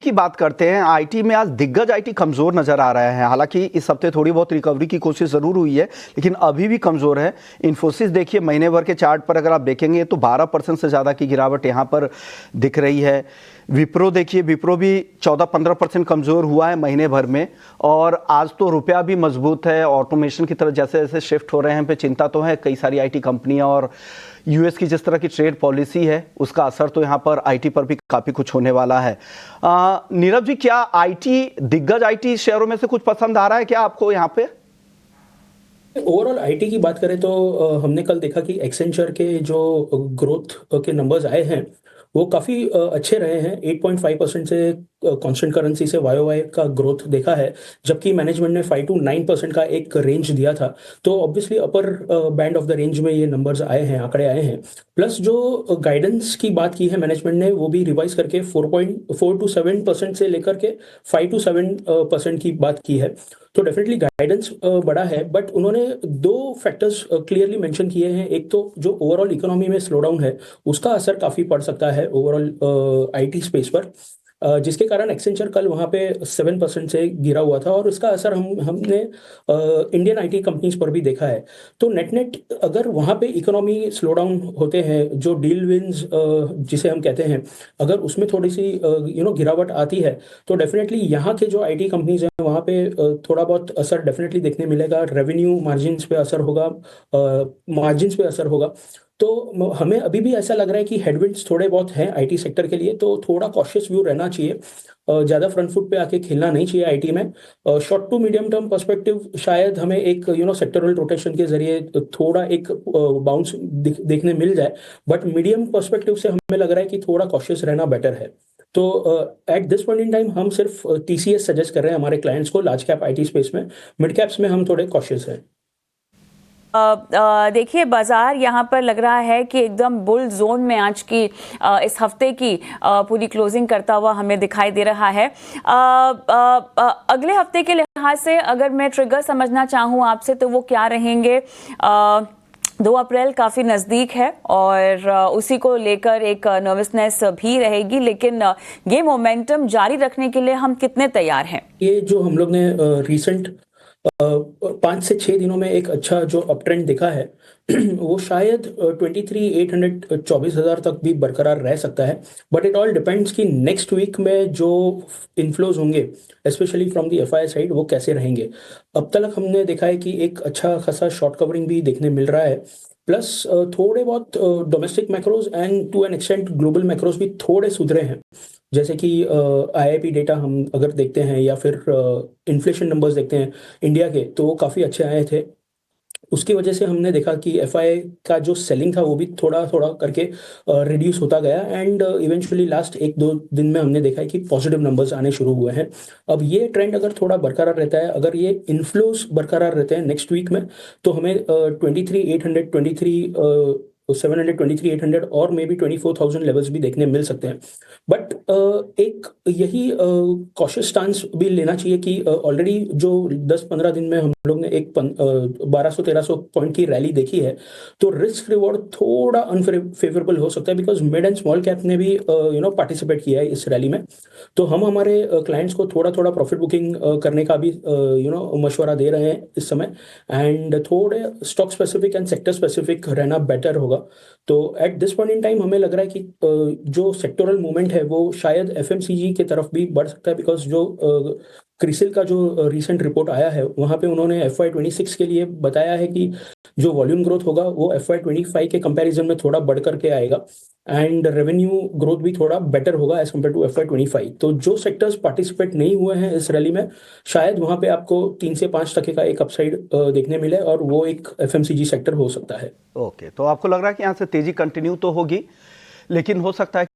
की बात करते हैं। आईटी में आज दिग्गज आईटी कमजोर नजर आ रहे हैं। हालांकि इस हफ्ते थोड़ी बहुत रिकवरी की कोशिश जरूर हुई है, लेकिन अभी भी कमजोर है। इन्फोसिस देखिए, महीने भर के चार्ट पर अगर आप देखेंगे तो 12% से ज्यादा की गिरावट यहां पर दिख रही है। विप्रो देखिए, विप्रो भी 14-15% कमजोर हुआ है महीने भर में। और आज तो रुपया भी मजबूत है। ऑटोमेशन की तरफ जैसे जैसे शिफ्ट हो रहे हैं पे चिंता तो है कई सारी आईटी कंपनियां, और यूएस की जिस तरह की ट्रेड पॉलिसी है उसका असर तो यहाँ पर आईटी पर भी काफी कुछ होने वाला है। नीरव जी, क्या आईटी दिग्गज आईटी शेयरों में से कुछ पसंद आ रहा है क्या आपको यहाँ पे? ओवरऑल आईटी की बात करें तो हमने कल देखा कि एक्सेंचर के जो ग्रोथ के नंबर्स आए हैं वो काफ़ी अच्छे रहे हैं। 8.5% से कांस्टेंट करेंसी से वाई का ग्रोथ देखा है, जबकि मैनेजमेंट ने 5 to 9% का एक रेंज दिया था। तो obviously upper band of the range में ये नंबर्स आए हैं, आंकड़े आए हैं। प्लस जो गाइडेंस की बात की है मैनेजमेंट ने, वो भी रिवाइज करके 4.4 to 7% से लेकर के 5 to 7% की बात की है। तो डेफिनेटली गाइडेंस बड़ा है, बट उन्होंने दो फैक्टर्स क्लियरली मेंशन किए हैं। एक तो जो ओवरऑल इकोनॉमी में स्लो डाउन है उसका असर काफ़ी पड़ सकता है ओवरऑल आईटी स्पेस पर, जिसके कारण एक्सेंचर कल वहाँ पे 7% से गिरा हुआ था, और इसका असर हमने इंडियन आईटी कंपनीज पर भी देखा है। तो नेट नेट अगर वहाँ पे इकोनॉमी स्लो डाउन होते हैं, जो डील विंस जिसे हम कहते हैं, अगर उसमें थोड़ी सी गिरावट आती है, तो डेफिनेटली यहाँ के जो आईटी कंपनीज हैं वहाँ पे थोड़ा बहुत असर डेफिनेटली देखने मिलेगा। रेवेन्यू मार्जिन्स पे असर होगा, मार्जिन्स पे असर होगा। तो हमें अभी भी ऐसा लग रहा है कि हेडविंड्स थोड़े बहुत हैं आईटी सेक्टर के लिए, तो थोड़ा कॉशियस व्यू रहना चाहिए। ज़्यादा फ्रंट फुट पे आके खेलना नहीं चाहिए आईटी में। Short to medium term perspective शायद हमें एक सेक्टरल रोटेशन के जरिए थोड़ा एक बाउंस देखने मिल जाए, बट मीडियम पर्सपेक्टिव से हमें लग रहा है कि थोड़ा कॉशियस रहना बेटर है। तो at this point in time हम सिर्फ टीसीएस सजेस्ट कर रहे हैं हमारे क्लाइंट्स को लार्ज कैप आईटी स्पेस में। मिड कैप्स में हम थोड़े कॉशियस हैं। देखिए, बाजार यहाँ पर लग रहा है कि एकदम बुल जोन में आज की इस हफ्ते की पूरी क्लोजिंग करता हुआ हमें दिखाई दे रहा है। अगले हफ्ते के लिहाज से अगर मैं ट्रिगर समझना चाहूँ आपसे तो वो क्या रहेंगे? 2 अप्रैल काफ़ी नज़दीक है और उसी को लेकर एक नर्वसनेस भी रहेगी, लेकिन ये मोमेंटम जारी रखने के लिए हम कितने तैयार हैं? ये जो हम लोग ने रिसेंट 5 से 6 दिनों में एक अच्छा जो अप ट्रेंड देखा है वो शायद 23,800 24,000 तक भी बरकरार रह सकता है। बट इट ऑल डिपेंड्स कि नेक्स्ट वीक में जो इन्फ्लोज होंगे specially from the FI side वो कैसे रहेंगे। अब तक हमने देखा है कि एक अच्छा खासा शॉर्ट कवरिंग भी देखने मिल रहा है। प्लस थोड़े बहुत domestic macros and to an extent global macros भी थोड़े सुधरे हैं। जैसे कि आईआईपी डेटा हम अगर देखते हैं, या फिर इन्फ्लेशन नंबर्स देखते हैं इंडिया के, तो वो काफ़ी अच्छे आए थे। उसकी वजह से हमने देखा कि एफआई का जो सेलिंग था वो भी थोड़ा थोड़ा करके रिड्यूस होता गया, एंड इवेंचुअली लास्ट 1-2 दिन में हमने देखा है कि पॉजिटिव नंबर्स आने शुरू हुए हैं। अब ये ट्रेंड अगर थोड़ा बरकरार रहता है, अगर ये इन्फ्लोज बरकरार रहते हैं नेक्स्ट वीक में, तो हमें 23,800 23,700 और मे बी 24,000 लेवल्स भी देखने मिल सकते हैं। बट एक यही कॉशियस स्टांस भी लेना चाहिए कि ऑलरेडी जो 10-15 दिन में हम लोग ने एक 1200-1300 पॉइंट की रैली देखी है, तो रिस्क रिवॉर्ड थोड़ा अनफेवरेबल हो सकता है, because mid and small cap ने भी पार्टिसिपेट किया है इस रैली में। तो हम हमारे क्लाइंट्स को थोड़ा थोड़ा प्रॉफिट बुकिंग करने का भी मशवरा दे रहे हैं इस समय, एंड थोड़े stock specific and sector specific रहना बेटर होगा। तो at this point in time हमें लग रहा है कि जो सेक्टोरल मूवमेंट है वो शायद एफएमसीजी की तरफ भी बढ़ सकता है, बिकॉज जो क्रिसिल का जो रिसेंट रिपोर्ट आया है वहाँ पे उन्होंने FY26 के लिए बताया है कि जो वॉल्यूम ग्रोथ होगा वो FY25 के कंपैरिजन में थोड़ा बढ़ करके आएगा, एंड रेवेन्यू ग्रोथ भी थोड़ा बेटर होगा एज कम्पेयर टू FY25। तो जो सेक्टर्स पार्टिसिपेट नहीं हुए हैं इस रैली में, शायद वहाँ पे आपको 3 से 5% का एक अपसाइड देखने मिले, और वो एक एफएमसीजी सेक्टर हो सकता है। ओके, तो आपको लग रहा है कि यहाँ से तेजी कंटिन्यू तो होगी, लेकिन हो सकता है